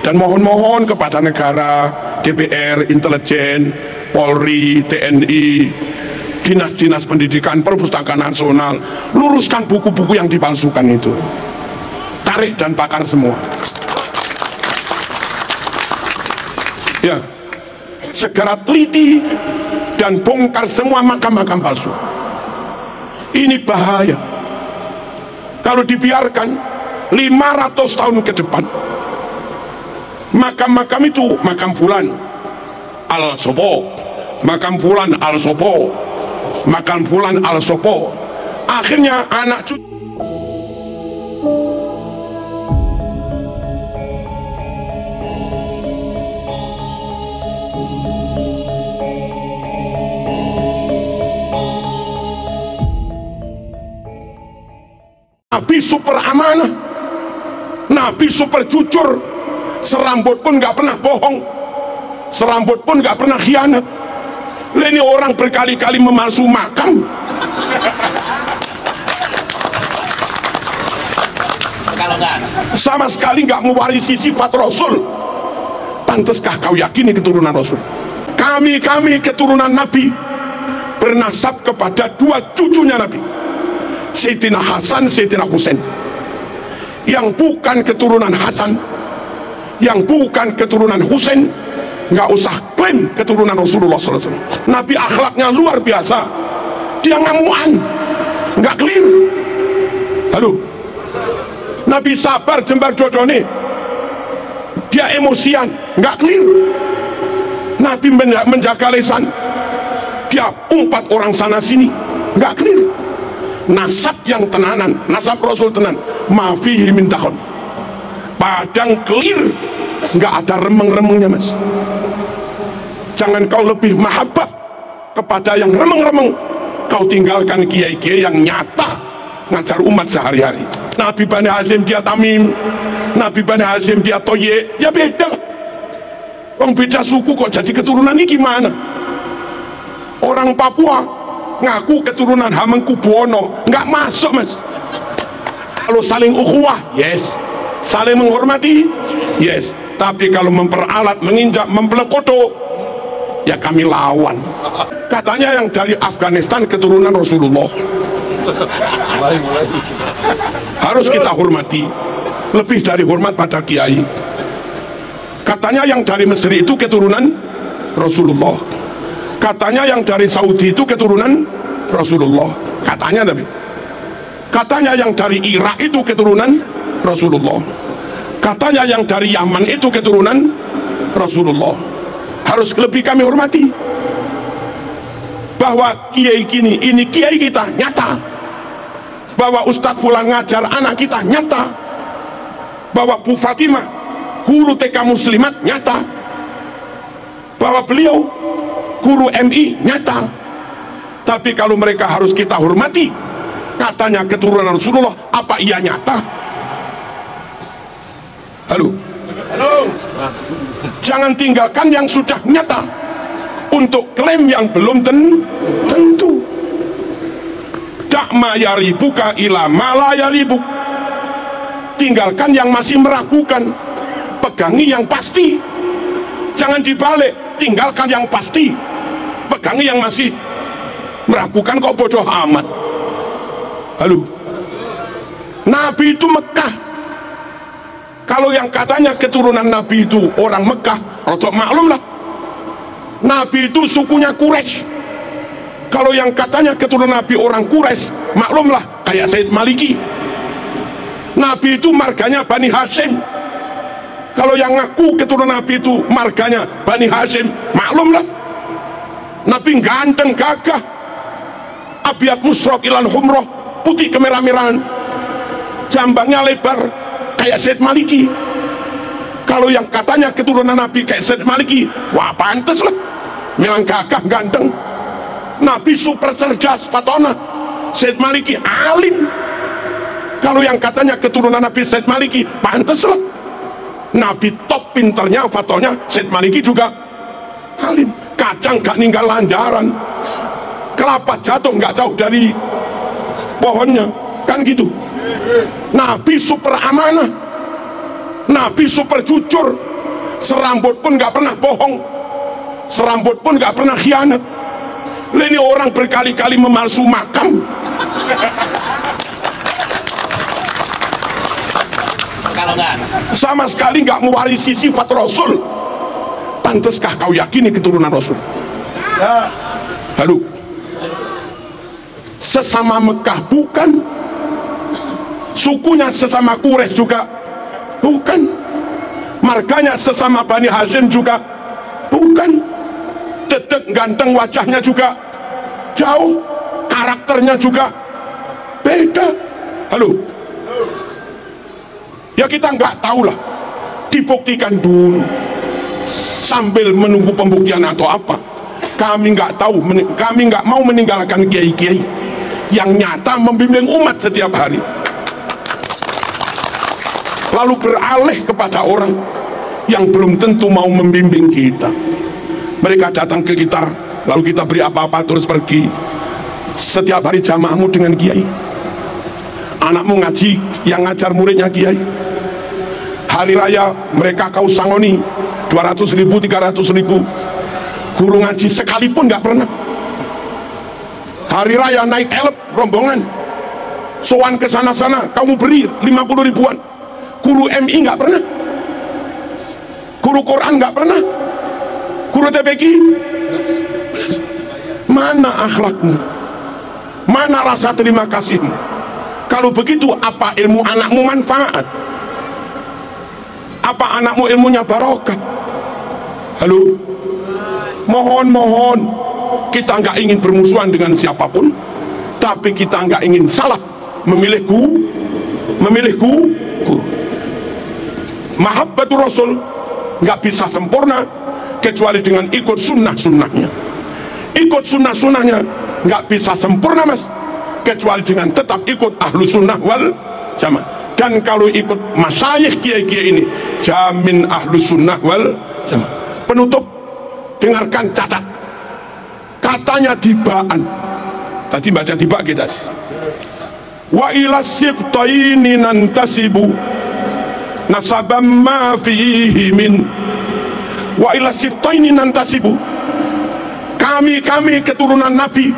Dan mohon kepada negara, DPR, intelijen, Polri, TNI, dinas-dinas pendidikan, perpustakaan nasional, luruskan buku-buku yang dipalsukan itu, tarik dan bakar semua. Ya, segera teliti dan bongkar semua makam-makam palsu. Ini bahaya kalau dibiarkan 500 tahun ke depan. Makam-makam itu, makam fulan al sopo, makam fulan al sopo, makam fulan al sopo, akhirnya anak cucu Nabi super amanah, Nabi super jujur, serambut pun nggak pernah bohong, serambut pun nggak pernah khianat. Ini orang berkali-kali memalsu makam. Sama sekali nggak mewarisi sifat Rasul. Pantaskah kau yakini keturunan Rasul? Kami keturunan Nabi bernasab kepada dua cucunya Nabi, Sayyidina Hasan, Sayyidina Husain. Yang bukan keturunan Hasan, yang bukan keturunan Husain, nggak usah klaim keturunan Rasulullah SAW. Nabi akhlaknya luar biasa, dia ngamuan, nggak clear. Halo, Nabi sabar jembar dodone, dia emosian, nggak clear. Nabi menjaga lisan, dia umpat orang sana sini, nggak clear. Nasab yang tenanan, nasab Rasul tenan, mafihi min takon, padang clear, nggak ada remeng-remengnya mas. Jangan kau lebih mahabbah kepada yang remeng-remeng, kau tinggalkan kiai-kiai yang nyata ngajar umat sehari-hari. Nabi Bani Hashim dia Tamim, Nabi Bani Hashim dia Toye, ya beda. Orang beda suku kok jadi keturunan ini gimana? Orang Papua ngaku keturunan Hamengkubuwono, nggak masuk mas. Kalau saling ukhuwah, yes. Saling menghormati, yes. Tapi kalau memperalat, menginjak, mempelekoto, ya kami lawan. Katanya yang dari Afghanistan keturunan Rasulullah, harus kita hormati, lebih dari hormat pada kiai. Katanya yang dari Mesir itu keturunan Rasulullah, katanya yang dari Saudi itu keturunan Rasulullah, katanya. Tapi katanya yang dari Irak itu keturunan Rasulullah, katanya yang dari Yaman itu keturunan Rasulullah. Harus lebih kami hormati. Bahwa kiai gini, ini kiai kita, nyata. Bahwa Ustadz Fulan ngajar anak kita, nyata. Bahwa Bu Fatimah guru TK Muslimat, nyata. Bahwa beliau guru MI, nyata. Tapi kalau mereka harus kita hormati, katanya keturunan Rasulullah, apa iya nyata? Halo, jangan tinggalkan yang sudah nyata untuk klaim yang belum tentu. Dakma yaribuka ila mala yaribuk, tinggalkan yang masih meragukan, pegangi yang pasti. Jangan dibalik, tinggalkan yang pasti, pegangi yang masih meragukan. Kok bodoh amat. Halo, Nabi itu Mekah. Kalau yang katanya keturunan Nabi itu orang Mekah, rotok maklum lah, Nabi itu sukunya Quraisy. Kalau yang katanya keturunan Nabi orang Quraisy, maklumlah, kayak Said Maliki. Nabi itu marganya Bani Hashim. Kalau yang ngaku keturunan Nabi itu marganya Bani Hashim, maklumlah, Nabi ganteng gagah, abyad musrok ilan humroh, putih kemerah-merahan, jambangnya lebar kayak Said Maliki. Kalau yang katanya keturunan Nabi kayak Said Maliki, wah pantes lah, memang gagah ganteng. Nabi super cerdas, fatona. Said Maliki alim. Kalau yang katanya keturunan Nabi Said Maliki, pantes lah, Nabi top pinternya, fatonya. Said Maliki juga alim. Kacang gak ninggal lanjaran, kelapa jatuh gak jauh dari pohonnya, kan gitu. Nabi super amanah, Nabi super jujur, serambut pun nggak pernah bohong, serambut pun nggak pernah khianat. Ini orang berkali-kali memalsu makam. Kalau nggak sama sekali nggak mewarisi sifat Rasul. Pantaskah kau yakini keturunan Rasul? Halo, sesama Mekah bukan, sukunya sesama Quraisy juga bukan, marganya sesama Bani Hashim juga bukan, dedek ganteng wajahnya juga jauh, karakternya juga beda. Halo, ya kita nggak tahu lah, dibuktikan dulu sambil menunggu pembuktian atau apa. Kami nggak tahu, kami nggak mau meninggalkan kiai-kiai yang nyata membimbing umat setiap hari, lalu beralih kepada orang yang belum tentu mau membimbing kita. Mereka datang ke kita, lalu kita beri apa-apa terus pergi. Setiap hari jamaahmu dengan kiai, anakmu ngaji, yang ngajar muridnya kiai. Hari raya mereka kau sangoni 200.000, 300.000. Guru ngaji sekalipun nggak pernah. Hari raya naik elep rombongan, sowan ke sana-sana kamu beri 50 ribuan. Guru MI nggak pernah, guru Quran nggak pernah, guru TPQ. Mana akhlakmu, mana rasa terima kasihmu? Kalau begitu, apa ilmu anakmu manfaat? Apa anakmu ilmunya barokah? Halo, mohon kita nggak ingin bermusuhan dengan siapapun, tapi kita nggak ingin salah memilih guru. Mahabbatur Rasul nggak bisa sempurna kecuali dengan ikut sunnah-sunnahnya. Ikut sunnah-sunnahnya nggak bisa sempurna mas, kecuali dengan tetap ikut ahlu sunnah wal jamaah. Dan kalau ikut masyayikh kiai-kiai ini, jamin ahlu sunnah wal jamaah. Penutup, dengarkan, catat, katanya Dibaan tadi, baca Diba kita, wa ila sibtaini nantasibu nasabam ma fihi min, wa ila sibtaini nantasibu, kami keturunan Nabi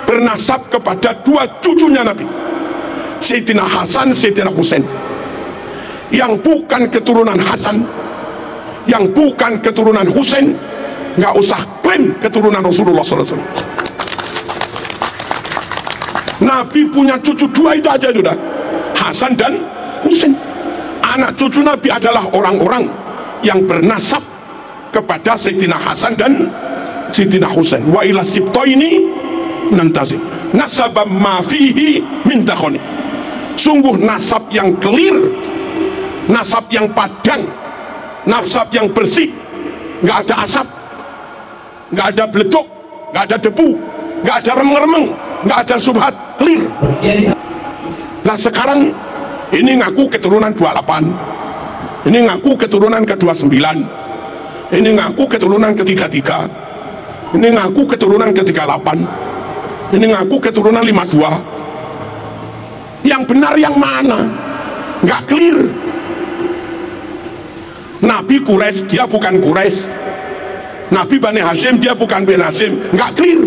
bernasab kepada dua cucunya Nabi, Sayyidina Hasan, Sayyidina Husain. Yang bukan keturunan Hasan, yang bukan keturunan Husain, nggak usah klaim keturunan Rasulullah SAW. Nabi punya cucu dua, itu aja sudah, Hasan dan Husain. Anak cucu Nabi adalah orang-orang yang bernasab kepada Sayyidina Hasan dan Sayyidina Husain. Wa ila sibtaini nantazib nasabam ma fihi min takhoni. Sungguh nasab yang clear, nasab yang padang, nasab yang bersih, nggak ada asap, nggak ada beleduk, nggak ada debu, nggak ada remeng-remeng, nggak ada subhat, clear. Nah sekarang ini ngaku keturunan 28, ini ngaku keturunan ke-29, ini ngaku keturunan ke-33, ini ngaku keturunan ke-38, ini ngaku keturunan 52. Yang benar yang mana? Nggak clear. Nabi Quraisy, dia bukan Quraisy. Nabi Bani Hashim, dia bukan Bani Hashim. Nggak clear.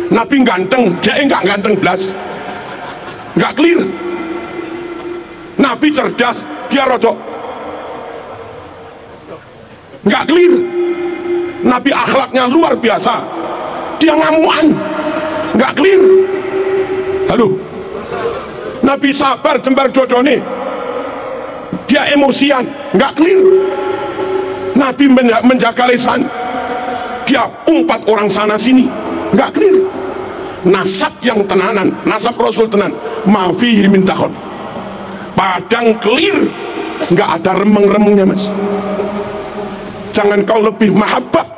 Nabi ganteng, dia nggak ganteng belas. Nggak clear. Nabi cerdas, dia rodok. Nggak clear. Nabi akhlaknya luar biasa, dia ngamuan. Nggak clear. Halo, Nabi sabar jembar dodone, dia emosian, nggak clear. Nabi menjaga lisan, dia umpat orang sana sini, nggak clear. Nasab yang tenanan, nasab Rasul tenan, mafihi min takhon, padang clear, nggak ada remeng-remengnya mas. Jangan kau lebih mahabbah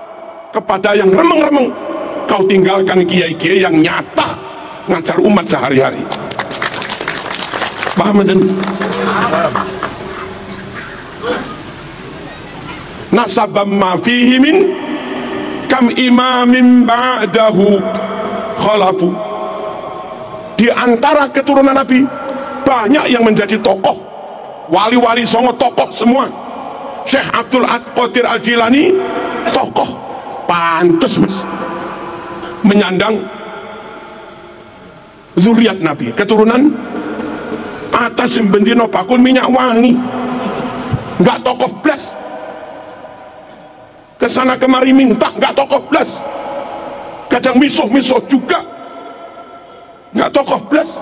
kepada yang remeng-remeng, kau tinggalkan kiai-kiai yang nyata ngajar umat sehari-hari. Paham dan nasabam ma fihi min kam imamin ba'dahu khalafu. Di antara keturunan Nabi banyak yang menjadi tokoh wali-wali songo tokoh semua. Syekh Abdul Qadir Al-Jilani tokoh, pantes mas menyandang zuriat Nabi, keturunan atas bendino bakul minyak wangi, nggak tokoh blas, kesana kemari minta nggak tokoh blas, kadang misuh-misuh juga nggak tokoh blas,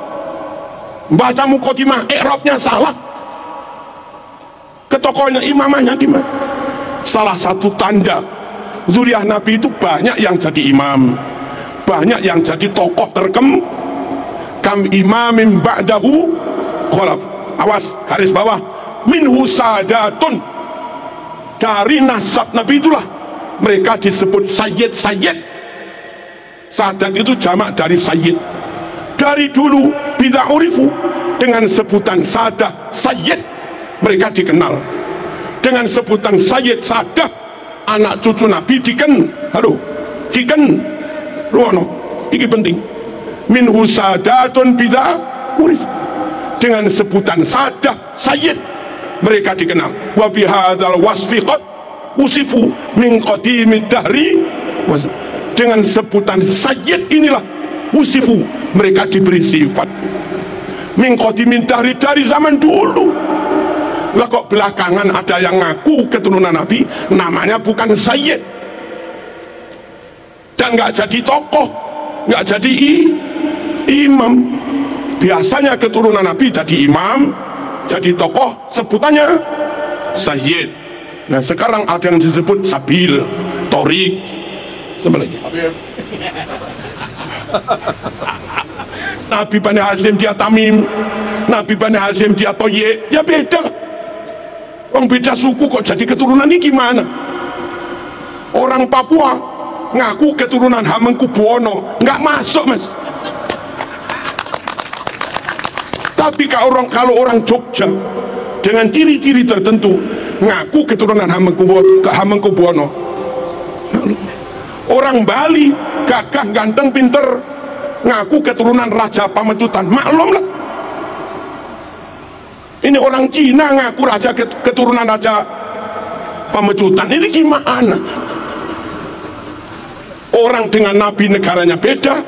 baca muqaddimah i'rabnya salah, ke tokohnya imamahnya gimana. Salah satu tanda zuriat Nabi itu banyak yang jadi imam, banyak yang jadi tokoh kam imamin ba'dahu khalaf. Awas, garis bawah, minhu sadatun, dari nasab Nabi itulah mereka disebut sayyid. Sadat itu jamak dari sayyid. Dari dulu bila urifu dengan sebutan sadah sayyid, mereka dikenal dengan sebutan sayyid sadah. Anak cucu Nabi ruwono iki penting, minhu sadatun bila urifu, dengan sebutan sadah sayyid mereka dikenal. Wa bihadzal wasfi qad usifu min qadimid dahri, dengan sebutan sayyid inilah usifu mereka diberi sifat min qadimid dahri, dari zaman dulu. Lah kok belakangan ada yang ngaku keturunan Nabi namanya bukan sayyid dan nggak jadi tokoh, nggak jadi imam. Biasanya keturunan Nabi jadi imam, jadi tokoh, sebutannya sayyid. Nah sekarang ada yang disebut sabil, torik, sama lagi Nabi Bani Hashim dia Tamim, Nabi Bani Hashim dia Toye, ya beda. Orang beda suku kok jadi keturunan ini gimana? Orang Papua ngaku keturunan Hamengkubuwono, nggak masuk mas. Tapi kalau orang Jogja dengan ciri-ciri tertentu ngaku keturunan Hamengkubuwono. Orang Bali gagah, ganteng, pinter, ngaku keturunan Raja Pamecutan, maklum lah. Ini orang Cina ngaku keturunan Raja Pamecutan, ini gimana? Orang dengan Nabi negaranya beda,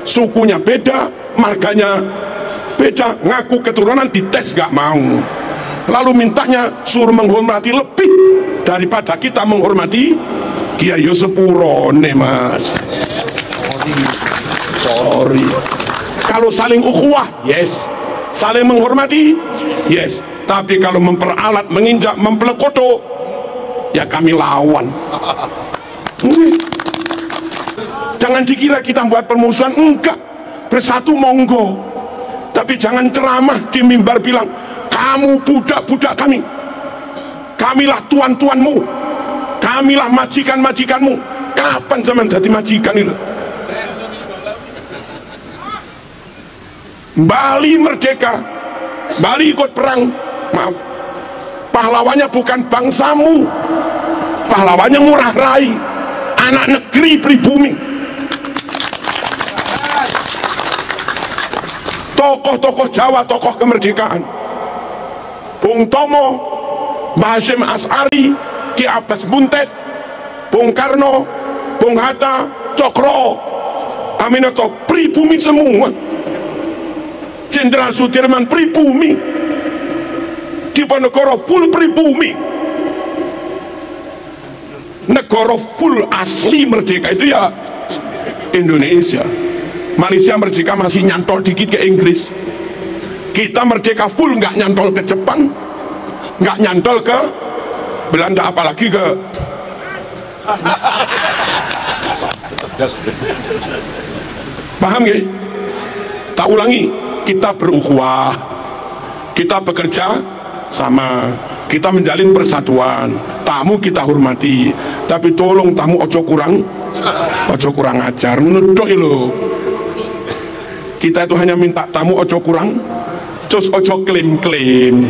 sukunya beda, marganya beda, ngaku keturunan dites gak mau, lalu mintanya suruh menghormati lebih daripada kita menghormati Kiai Yosepurone mas. Sorry. Kalau saling ukhuwah, yes. Saling menghormati, yes. Tapi kalau memperalat, menginjak, mempelekoto, ya kami lawan. Jangan dikira kita buat permusuhan, enggak. Bersatu monggo. Tapi jangan ceramah di mimbar bilang, kamu budak-budak kami, kamilah tuan-tuanmu, kamilah majikan-majikanmu. Kapan zaman jadi majikan itu? Bali merdeka, Bali ikut perang, maaf, pahlawannya bukan bangsamu, pahlawannya Ngurah Rai, anak negeri pribumi. Tokoh-tokoh Jawa, tokoh kemerdekaan, Bung Tomo, Mbah Hasyim As'ari, Ki Abbas Buntet, Bung Karno, Bung Hatta, Cokro Aminoto, pribumi semua. Jenderal Sudirman pribumi, Diponegoro full pribumi. Negara full asli merdeka itu ya Indonesia. Malaysia merdeka masih nyantol dikit ke Inggris. Kita merdeka full, nggak nyantol ke Jepang, nggak nyantol ke Belanda, apalagi ke paham gak? Tak ulangi, kita berukhuwah, kita bekerja sama, kita menjalin persatuan. Tamu kita hormati, tapi tolong tamu ojo kurang ajar, menurut lo. Kita itu hanya minta tamu ojo kurang, cus ojo klaim-klaim,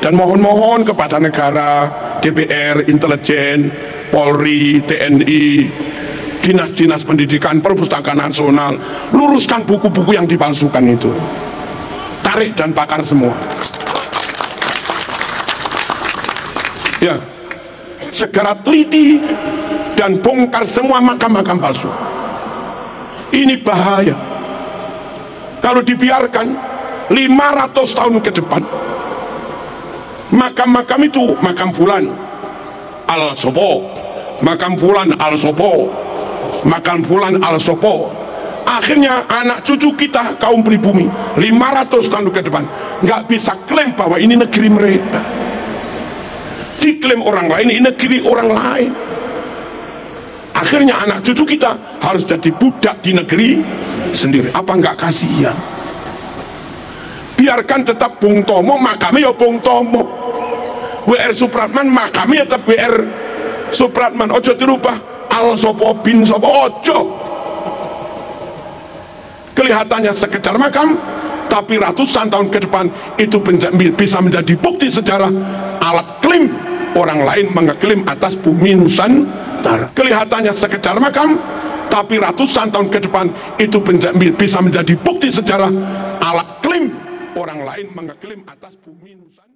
dan mohon-mohon kepada negara, DPR, intelijen, Polri, TNI, dinas-dinas pendidikan, perpustakaan nasional, luruskan buku-buku yang dipalsukan itu, tarik dan bakar semua. Ya, segera teliti dan bongkar semua makam-makam palsu. Ini bahaya. Kalau dibiarkan 500 tahun ke depan, makam-makam itu, makam fulan al sopo, makam fulan al sopo, makam fulan al sopo, akhirnya anak cucu kita kaum pribumi 500 tahun ke depan nggak bisa klaim bahwa ini negeri mereka, diklaim orang lain, ini negeri orang lain. Akhirnya anak cucu kita harus jadi budak di negeri sendiri. Apa nggak kasihan? Biarkan tetap Bung Tomo, makamnya ya Bung Tomo. WR Supratman, makamnya tetap WR Supratman. Ojo dirubah al sopo bin sopo, ojo. Kelihatannya sekedar makam, tapi ratusan tahun ke depan itu bisa menjadi bukti sejarah, alat klaim orang lain mengeklaim atas bumi Nusantara. Kelihatannya sekedar makam, tapi ratusan tahun ke depan itu bisa menjadi bukti sejarah, alat klaim orang lain mengeklaim atas bumi Nusantara.